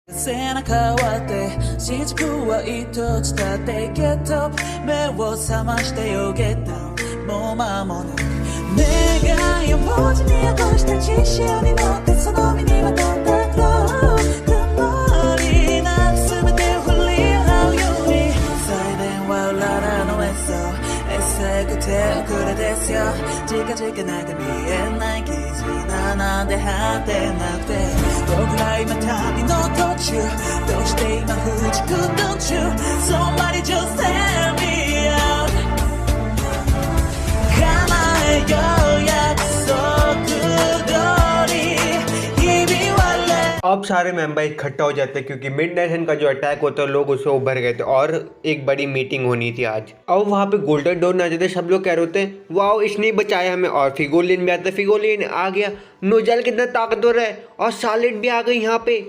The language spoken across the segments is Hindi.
背中割って雫は一つ立ってゲット目を覚ましてよゲットもう間もなく願いを文字に起こした血潮に乗ってその身にはどんだろう曇りな全てを振り払うように最電話裏らのエソエセくて遅れですよ近々なんか見えない絆なんて果てなくて僕ら今旅の途中どうして今不時空 Don't you Somebody just tell me out 叶えよう約束通り日々は अब सारे मेंबर इकट्ठा हो जाते हैं क्योंकि मिड नेशन का जो अटैक होता है लोग उससे उभर गए थे और एक बड़ी मीटिंग होनी थी आज। अब वहाँ पे गोल्डन डोर आ जाते सब लोग कह रहे होते हैं वाओ इसने बचाया हमें और फिगोलियन भी आता है फिगोलियन आ गया नोजल कितना ताकतवर है और सालिड भी आ गई यहाँ पे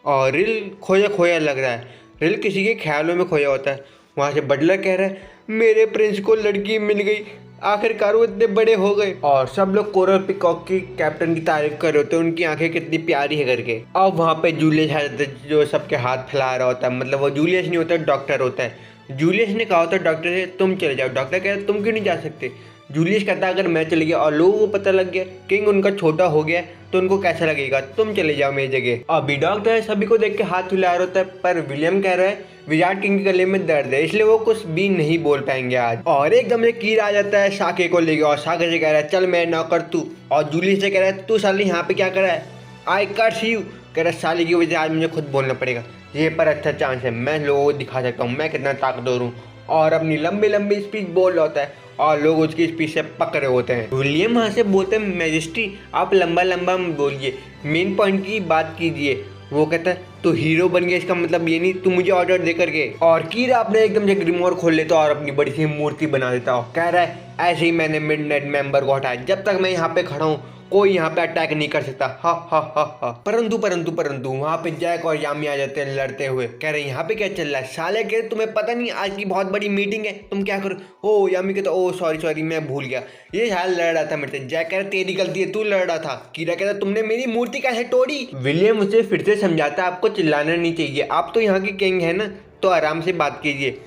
और रिल खोया खोया लग रहा है। रिल किसी के ख्यालों में खोया होता है। वहाँ से बटलर कह रहा है मेरे प्रिंस को लड़की मिल गई आखिरकार वो इतने बड़े हो गए और सब लोग कोरल पिकॉक की कैप्टन की तारीफ कर रहे होते हैं उनकी आंखें कितनी प्यारी है करके। अब वहाँ पे जूलियस आ जाता है जो सबके हाथ फैला रहा होता है मतलब वो जूलियस नहीं होता डॉक्टर होता है। जूलियस ने कहा होता है डॉक्टर से तुम चले जाओ। डॉक्टर कहता है तुम क्यों नहीं जा सकते। जूलियस कहता है अगर मैं चले गया और लोगों को पता लग गया किंग उनका छोटा हो गया तो उनको कैसा लगेगा तुम चले जाओ मेरी जगह। अभी डॉक्टर सभी को देख के हाथ हिला रहा होता है पर विलियम कह रहा है विराट किंग के गले में दर्द है इसलिए वो कुछ भी नहीं बोल पाएंगे आज। और एकदम से कीर आ जाता है साके को लेके और साके से कह रहा है चल मैं नौकर तू और जूलियस से कह रहा है तू साली यहाँ पे क्या कर रहा है आई कर्स यू। कह रहा है साली की वजह आज मुझे खुद बोलना पड़ेगा ये पर अच्छा चांस है मैं लोगों को दिखा सकता हूँ मैं कितना ताकतवर हूँ और अपनी लंबी लंबी स्पीच बोल रहा होता है और लोग उसकी स्पीच से पक रहे होते हैं। विलियम वहाँ से बोलते हैं मैजेस्टी आप लंबा लंबा बोलिए मेन पॉइंट की बात कीजिए। वो कहता है तो हीरो बन गया इसका मतलब ये नहीं तू मुझे ऑर्डर दे करके। और कीरा अपने एकदम से ग्रिमोर खोल लेता और अपनी बड़ी सी मूर्ति बना देता और कह रहा है ऐसे ही मैंने मिडनाइट मेंबर को हटाया जब तक मैं यहाँ पे खड़ा हूँ कोई यहाँ पे अटैक नहीं कर सकता हा हा हा हा। परंतु वहाँ पे जैक और यामी आ जाते हैं लड़ते हुए कह रहे हैं यहाँ पे क्या चल रहा है साले के तुम्हें पता नहीं आज की बहुत बड़ी मीटिंग है तुम क्या करो। ओ यामी कहता ओ सॉरी मैं भूल गया ये हाल लड़ रहा था मेरे से। जैक कह रहा तेरी गलती है तू लड़ रहा था। कीरा कहता तुमने मेरी मूर्ति कैसे तोड़ी। विलियम उसे फिर से समझाता आपको चिल्लाना नहीं चाहिए आप तो यहाँ के किंग है ना तो आराम से बात कीजिए।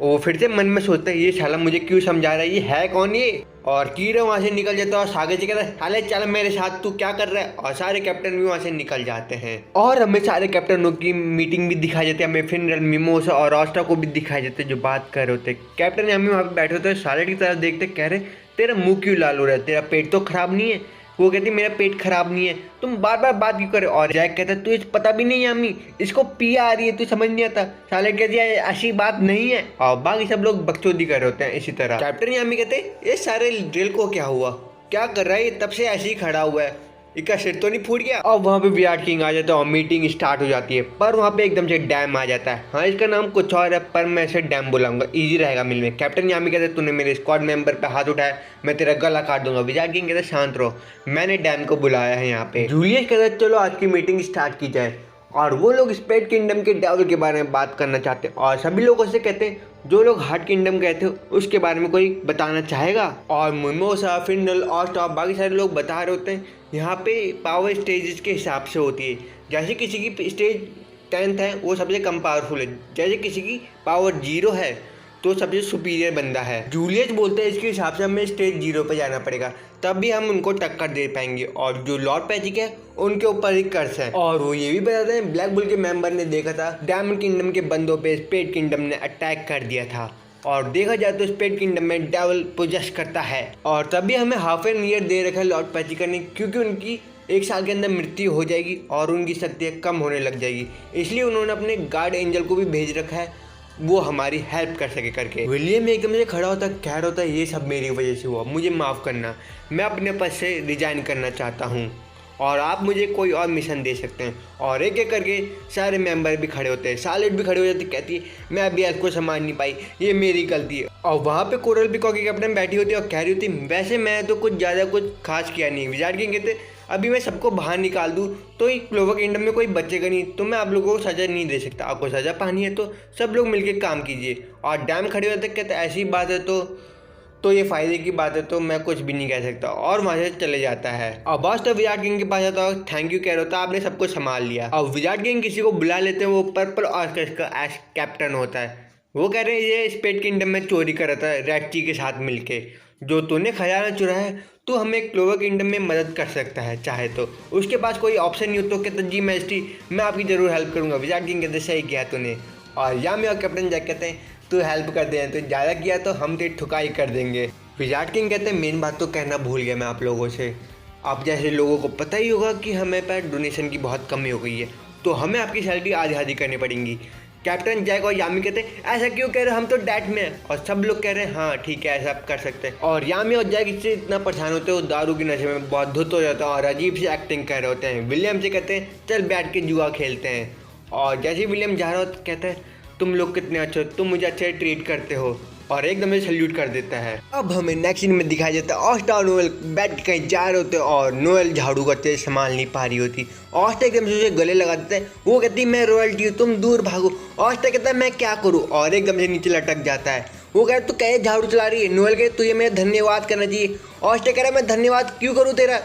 वो फिर से मन में सोचता है ये साला मुझे क्यों समझा रहा है ये है कौन ये। और कीरा वहाँ से निकल जाता है और सागे जी कहता है साले चल मेरे साथ तू क्या कर रहा है और सारे कैप्टन भी वहाँ से निकल जाते हैं। और हमें सारे कैप्टनों की मीटिंग भी दिखाई जाती है हमें फिनरल मिमोसा और रॉस्टा को भी दिखाई जाते हैं जो बात कर रहे होते हैं। कैप्टन यामी वहाँ पे बैठे होते हैं साले की तरफ देखते कह रहे तेरा मुँह क्यों लाल हो रहा है तेरा पेट तो खराब नहीं है। वो कहती मेरा पेट खराब नहीं है तुम बार बार बात क्यों करे। और जैक कहता तुझे पता भी नहीं यामी इसको पी आ रही है तू समझ नहीं आता। साले कहती है ऐसी बात नहीं है और बाकी सब लोग बकचोदी कर रहे होते हैं इसी तरह। कैप्टन यामी कहते ये सारे ड्रिल को क्या हुआ क्या कर रहा है ये तब से ऐसे ही खड़ा हुआ है इसका सिर तो नहीं फूट गया। और वहाँ पे विराट किंग आ जाता है और मीटिंग स्टार्ट हो जाती है पर वहाँ पे एकदम से डैम आ जाता है। हाँ इसका नाम कुछ और है पर मैं इसे डैम बुलाऊंगा इजी रहेगा मिलने। कैप्टन यामी कहते तूने मेरे स्क्वाड मेंबर पे हाथ उठाया मैं तेरा गला काट दूंगा। विराट किंग कहते शांत रहो मैंने डैम को बुलाया है यहाँ पे। जूलियस कहते चलो आज की मीटिंग स्टार्ट की जाए और वो लोग स्पेड किंगडम के डेवल के बारे में बात करना चाहते हैं और सभी लोगों से कहते हैं जो लोग हार्ट किंगडम गए थे उसके बारे में कोई बताना चाहेगा। और मिमोसा फिनल और स्टॉप बाकी सारे लोग बता रहे होते हैं यहाँ पे पावर स्टेजेस के हिसाब से होती है जैसे किसी की स्टेज 10th है वो सबसे कम पावरफुल है जैसे किसी की पावर 0 है तो सबसे सुपीरियर बंदा है। जूलियस बोलते हैं इसके हिसाब से हमें स्टेज 0 पे जाना पड़ेगा तब भी हम उनको टक्कर दे पाएंगे और जो लॉर्ड पैचिक है उनके ऊपर ही कर्स है। और वो ये भी बताते हैं ब्लैक बुल के मेंबर ने देखा था डायमंड किंगडम के बंदों पे स्पेड किंगडम ने अटैक कर दिया था और देखा जाए तो स्पेड किंगडम में डेविल पोजेस करता है और तभी हमें हाफ एन ईयर दे रखा है लॉर्ड पैचिक ने क्योंकि उनकी 1 साल के अंदर मृत्यु हो जाएगी और उनकी शक्तियाँ कम होने लग जाएगी इसलिए उन्होंने अपने गार्ड एंजल को भी भेज रखा है वो हमारी हेल्प कर सके करके। विलियम एकदम से खड़ा होता है कह रहा होता है ये सब मेरी वजह से हुआ मुझे माफ़ करना मैं अपने पद से रिजाइन करना चाहता हूँ और आप मुझे कोई और मिशन दे सकते हैं। और एक एक करके सारे मेंबर भी खड़े होते हैं सालिड भी खड़े हो जाती कहती है मैं अभी इसको संभाल नहीं पाई ये मेरी गलती है। और वहाँ पे कोरल पिकॉक की कैप्टन बैठी होती है और कह रही होती वैसे मैं तो कुछ ज़्यादा कुछ खास किया नहीं। विराट किंग कहते अभी मैं सबको बाहर निकाल दूँ तो एक क्लोवर किंगडम में कोई बचेगा नहीं तो मैं आप लोगों को सज़ा नहीं दे सकता। आपको सज़ा पानी है तो सब लोग मिलकर काम कीजिए। और डैम खड़े होते कहते ऐसी बात है तो ये फायदे की बात है, तो मैं कुछ भी नहीं कह सकता और वहाँ से चले जाता है। अब ऑस्ट विराट किंग के पास जाता है, थैंक यू कह रहा होता है, आपने सब कुछ संभाल लिया। अब विराट किंग किसी को बुला लेते हैं, वो पर्पल ऑस्कर का एस कैप्टन होता है। वो कह रहे हैं ये स्पेड किंगडम में चोरी कर रहा था रेड टी के साथ मिलके, जो तूने खजाना चुराया है तो हमें क्लोवर किंगडम में मदद कर सकता है चाहे तो। उसके पास कोई ऑप्शन नहीं हो तो कहते जी मैजिस्ट्री मैं आपकी ज़रूर हेल्प करूँगा। विराट किंग कहते सही किया तूने। और यामी और कैप्टन जैक कहते हैं तू हेल्प कर दे, तो ज़्यादा किया तो हम तेरी ठुकाई कर देंगे। विराट किंग कहते हैं मेन बात तो कहना भूल गया मैं आप लोगों से, आप जैसे लोगों को पता ही होगा कि हमें पर डोनेशन की बहुत कमी हो गई है, तो हमें आपकी सैलरी आधी आधी करनी पड़ेगी। कैप्टन जैक और यामी कहते हैं ऐसा क्यों कह रहे हैं, हम तो डेट में हैं। और सब लोग कह रहे हैं हाँ ठीक है ऐसा आप कर सकते हैं। और यामी और जैक इससे इतना परेशान होते हैं, वो दारू की नशे में बहुत धुत हो जाता है और अजीब सी एक्टिंग कर रहे होते हैं। विलियम से कहते हैं चल बैठ के जुआ खेलते हैं। और जैसे ही विलियम जा रहा हो कहते हैं तुम लोग कितने अच्छे हो, तुम मुझे अच्छे ट्रीट करते हो, और एकदम से सल्यूट कर देता है। अब हमें नेक्स्ट सीन में दिखाया जाता है ऑस्टा और नोएल बैठ के कहीं जा रहे होते हैं और नोएल झाड़ू का तेज संभाल नहीं पा रही होती। ऑस्टा एकदम से उसे गले लगा देता है, वो कहती है मैं रॉयल्टी हूँ तुम दूर भागो। ऑस्टा कहता है मैं क्या करूँ, और एकदम से नीचे लटक जाता है। वो कह रहा तू कहे झाड़ू चला रही है। नोएल कहे तुझे मेरा धन्यवाद करना चाहिए। ऑस्टा कह रहा है मैं धन्यवाद क्यों करूँ तेरा,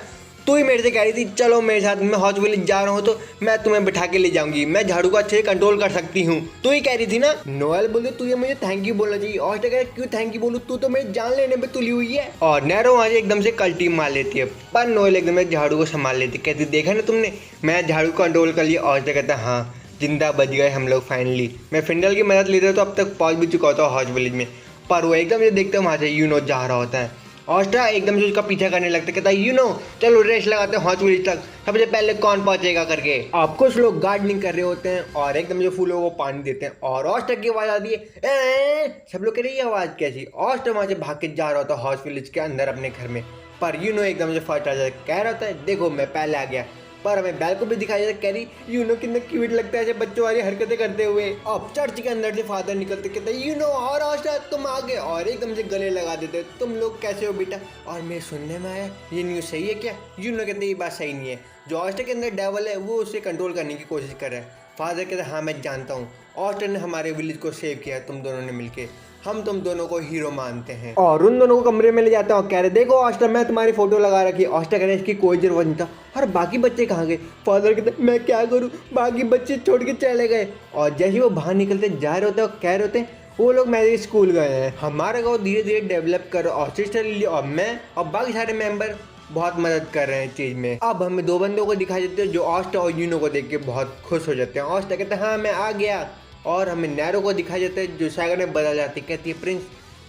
तू ही मेरे से कह रही थी चलो मेरे साथ, मैं हॉट विलेज जा रहा हूँ तो मैं तुम्हें बिठा के ले जाऊंगी, मैं झाड़ू को अच्छे से कंट्रोल कर सकती हूँ, तू ही कह रही थी ना। नोएल बोलते तुझे मुझे थैंक यू बोलना चाहिए। और कह क्यों थैंक यू बोलूँ, तू तो मेरी जान लेने पे तुली हुई है। और नैरो वहाँ से एकदम से कल्टी मार लेती है, पर नोएल एकदम से झाड़ू को संभाल लेती, कहती देखा ना तुमने मैं झाड़ू को कंट्रोल कर लिया। और कहता है हाँ जिंदा बच गए हम लोग फाइनली, मैं फिंडल की मदद लेता तो अब तक पहुँच भी चुका होता हॉट विलेज में। पर वो एकदम से देखते वहाँ से यूनो जा रहा होता है। ऑस्ट्रा एकदम से उसका पीछा करने लगता है, कहता है यू नो चलो रेस लगाते हैं हॉट विलेज तक, सबसे पहले कौन पहुंचेगा करके। अब कुछ लोग गार्डनिंग कर रहे होते हैं और एकदम से फूलों को पानी देते हैं और ऑस्ट्रा की आवाज़ आती है। सब लोग कह रहे हैं ये आवाज़ कैसी। ऑस्ट्रा वहाँ से भाग के जा रहा होता है हॉट विलेज के अंदर अपने घर में, पर यू नो एकदम से फर्स्ट आ जाता है, कह रहा होता है देखो मैं पहले आ गया। पर हमें बैल को भी दिखाया जाता है, कह रही यू नो कितना क्यूट लगता है जब बच्चों वाली हरकतें करते हुए। अब चर्च के अंदर से फादर निकलते, कहते यू नो और ऑस्ट्रा तुम आ गए, और एकदम से गले लगा देते तुम लोग कैसे हो बेटा। और मैं सुनने में आया ये न्यूज़ सही है क्या। यू नो कहते ये बात सही नहीं है, जो ऑस्ट्रा के अंदर डेवल है वो उसे कंट्रोल करने की कोशिश कर रहा है। फादर कहते हाँ मैं जानता हूँ, ऑस्ट्रा ने हमारे विलेज को सेव किया तुम दोनों ने मिलके, हम तुम दोनों को हीरो मानते हैं। और उन दोनों को कमरे में ले जाता हूँ, कह रहे देखो ऑस्ट्रा मैं तुम्हारी फोटो लगा रखी। ऑस्ट्रा कह रहे इसकी कोई जरूरत नहीं था। और बाकी बच्चे कहाँ गए। फादर कहते मैं क्या करूँ, बाकी बच्चे छोड़ के चले गए। और जैसे वो बाहर निकलते जा रहे होते कह रहे होते वो लोग मैजिक स्कूल गए हैं, हमारा गाँव धीरे धीरे डेवलप कर, और सिस्टर लिली और मैं और बाकी सारे मेंबर बहुत मदद कर रहे हैं चीज़ में। अब हमें दो बंदों को दिखाई देते हैं जो ऑस्ट्रा और यूनो को देख के बहुत खुश हो जाते हैं। ऑस्ट्रा कहते हैं हाँ मैं आ गया। और हमें नैरो को दिखाई जाता है जो सागर में बदल जाती, कहती है प्रिंस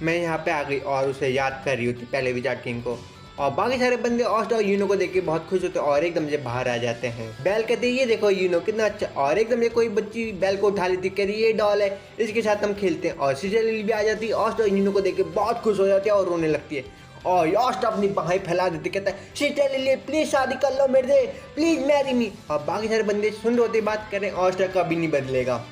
मैं यहाँ पे आ गई, और उसे याद कर रही होती पहले विराट किंग को। और बाकी सारे बंदे ऑस्ट्रा और यूनो को देख के बहुत खुश होते हैं और एकदम से बाहर आ जाते हैं। बेल कहती है ये देखो यूनो कितना अच्छा, और एकदम से कोई बच्ची बेल को उठा लेती, कह रही ये डॉल है इसके साथ हम खेलते हैं। और सिस्टर लिली भी आ जाती है, ऑस्ट्रा और यूनो को देख के बहुत खुश हो जाती है और रोने लगती है। और ऑस्ट्रा अपनी बाहें फैला देती, कहता है सिस्टर लिली प्लीज शादी कर लो मेरे से, प्लीज मैरी मी। और बाकी सारे बंदे सुन रहे होते बात कर रहे हैं, ऑस्ट्रा कभी नहीं बदलेगा।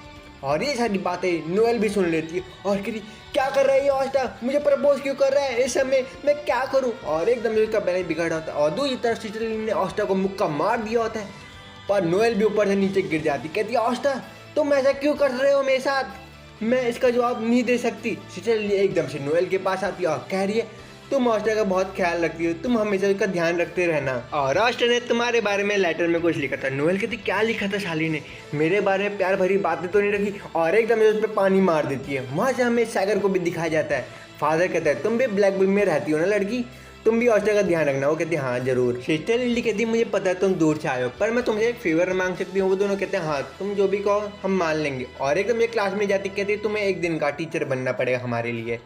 और ये सारी बातें नोएल भी सुन लेती है और कह रही क्या कर रहा है ये ऑस्ट्रा, मुझे प्रपोज क्यों कर रहा है इस समय, मैं क्या करूं। और एकदम से उसका बैलेंस बिगड़ होता है और दूसरी तरफ सिस्टर लिली ने ऑस्ट्रा को मुक्का मार दिया होता है, पर नोएल भी ऊपर से नीचे गिर जाती, कहती है ऑस्ट्रा तुम ऐसा क्यों कर रहे हो मेरे साथ, मैं इसका जवाब नहीं दे सकती। सिस्टर लिली एकदम से नोएल के पास आती है और कह रही है तुम ऑस्ट्रा का बहुत ख्याल रखती हो, तुम हमेशा उसका ध्यान रखते रहना, और ऑस्ट्रा ने तुम्हारे बारे में लेटर में कुछ लिखा था। नोएल कहती क्या लिखा था साली ने, मेरे बारे में प्यार भरी बातें तो नहीं रखी, और एकदम उस पर पानी मार देती है। वहाँ से हमें सागर को भी दिखाया जाता है। फादर कहता है तुम भी ब्लैक बुल में रहती हो ना लड़की, तुम भी ऑस्ट्रा का ध्यान रखना। वो कहती है हाँ जरूर। सिस्टर लिली कहती है मुझे पता है तुम दूर से आए हो, पर मैं तुमसे एक फेवर मांग सकती हूँ। वो दोनों कहते हैं हाँ तुम जो भी कहो हम मान लेंगे। और एकदम ये क्लास में जाती, कहती है तुम्हें एक दिन का टीचर बनना पड़ेगा हमारे लिए।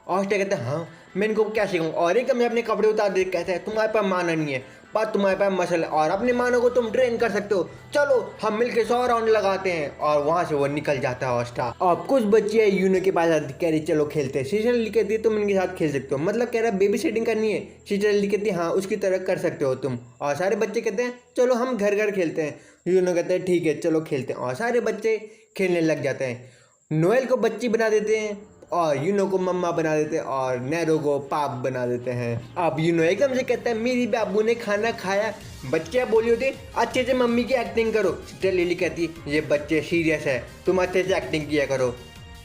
ऑस्ट्रा कहते हैं हाँ मैं इनको क्या सीखूँ। और एकदम अपने कपड़े उतार दे, कहते हैं तुम्हारे पास माना नहीं है, पर तुम्हारे पास मसल है और अपने मानों को तुम ट्रेन कर सकते हो, चलो हम मिलके 100 राउंड लगाते हैं। और वहाँ से वो निकल जाता है ऑस्ट्रा। अब कुछ बच्चे यूनो के पास आती, कह रही चलो खेलते हैं। सिस्टर लिली कहती है तुम इनके साथ खेल सकते हो, मतलब कह रहा है बेबी सिटिंग करनी है। सिस्टर लिली कहती है हाँ उसकी तरह कर सकते हो तुम। और सारे बच्चे कहते हैं चलो हम घर घर खेलते हैं। यूनो कहते हैं ठीक है चलो खेलते हैं, और सारे बच्चे खेलने लग जाते हैं। नोएल को बच्ची बना देते हैं और यूनो को मम्मा बना देते हैं और नैरो को पाप बना देते हैं। अब यूनो एकदम से कहता है मेरी बाबू ने खाना खाया। बच्चे बोली होती अच्छे से मम्मी की एक्टिंग करो। सिस्टर लिली कहती है ये बच्चे सीरियस है, तुम अच्छे से एक्टिंग किया करो।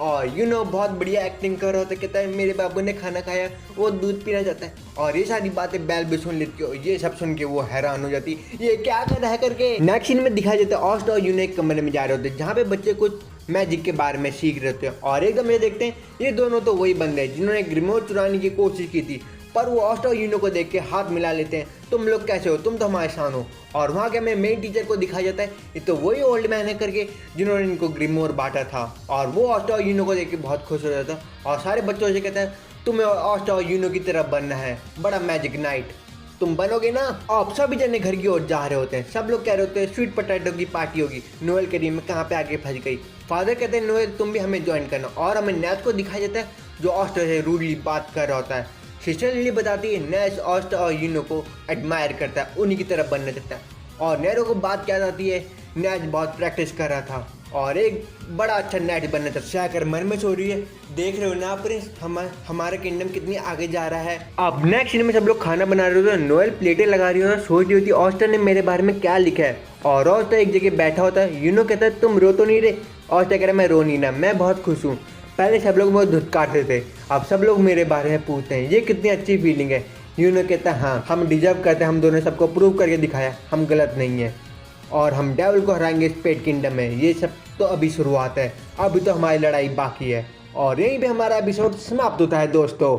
और बहुत बढ़िया एक्टिंग कर रहा होता है, कहता है मेरे बाबू ने खाना खाया, वो दूध पीना चाहता है। और ये सारी बातें बैल भी सुन लेती है, ये सब सुन के वो हैरान हो जाती ये क्या कर रहा है करके। नेक्स्ट सीन में दिखाया जाता है ऑस्ट और यूनो एक कमरे में जा रहे होते हैं जहाँ पे बच्चे कुछ मैजिक के बारे में सीख रहे होते हैं। और एकदम ये देखते हैं ये दोनों तो वही बंदे हैं जिन्होंने ग्रिमोर चुराने की कोशिश की थी, पर वो ऑस्ट और यूनो को देख के हाथ मिला लेते हैं, तुम लोग कैसे हो, तुम तो हमारे शान हो। और वहाँ के हमें मेन टीचर को दिखाया जाता है ये तो वही ओल्ड मैन है करके जिन्होंने इनको ग्रिमोर बांटा था। और वो ऑस्ट और यूनो को देख के बहुत खुश हो जाता है और सारे बच्चों से कहता है तुम्हें ऑस्ट और यूनो की तरह बनना है, बड़ा मैजिक नाइट तुम बनोगे ना। आप सभी जने घर की ओर जा रहे होते हैं, सब लोग कह रहे होते हैं स्वीट पोटैटो की पार्टी होगी, नोएल के लिए मैं कहाँ पे आके फंस गई। फादर कहते हैं नोएल तुम भी हमें ज्वाइन करना। और हमें नैश को दिखाया जाता है जो ऑस्ट से रूडली बात कर रहा होता है। सिस्टर लिली बताती है नैश ऑस्ट और यूनो को एडमायर करता है, उन्हीं की तरह बनना चाहता है। और नैरो को बात क्या आती है नैश बहुत प्रैक्टिस कर रहा था और एक बड़ा अच्छा नाइट बनना था। शाकर मन में सो रही है, देख रहे हो ना प्रिंस हमारा किंगडम कितनी आगे जा रहा है। अब नेक्स्ट सीन में सब लोग खाना बना रहे होते हैं, नोएल प्लेटें लगा रही होती है, सोच रही होती ऑस्टर ने मेरे बारे में क्या लिखा है। और ऑस्टर एक जगह बैठा होता है, यूनो कहता है तुम रो तो नहीं रहे। ऑस्टर कह रहा है मैं रो नहीं ना, मैं बहुत खुश हूँ। पहले सब लोग बहुत धुतकारते थे, अब सब लोग मेरे बारे में पूछते हैं, ये कितनी अच्छी फीलिंग है। यूनो कहता है हाँ हम डिजर्व करते हैं, हम दोनों सबको प्रूव करके दिखाया हम गलत नहीं है और हम डेविल को हराएंगे स्पेड किंगडम में। ये सब तो अभी शुरुआत है, अभी तो हमारी लड़ाई बाकी है। और यहीं पे हमारा एपिसोड समाप्त होता है दोस्तों।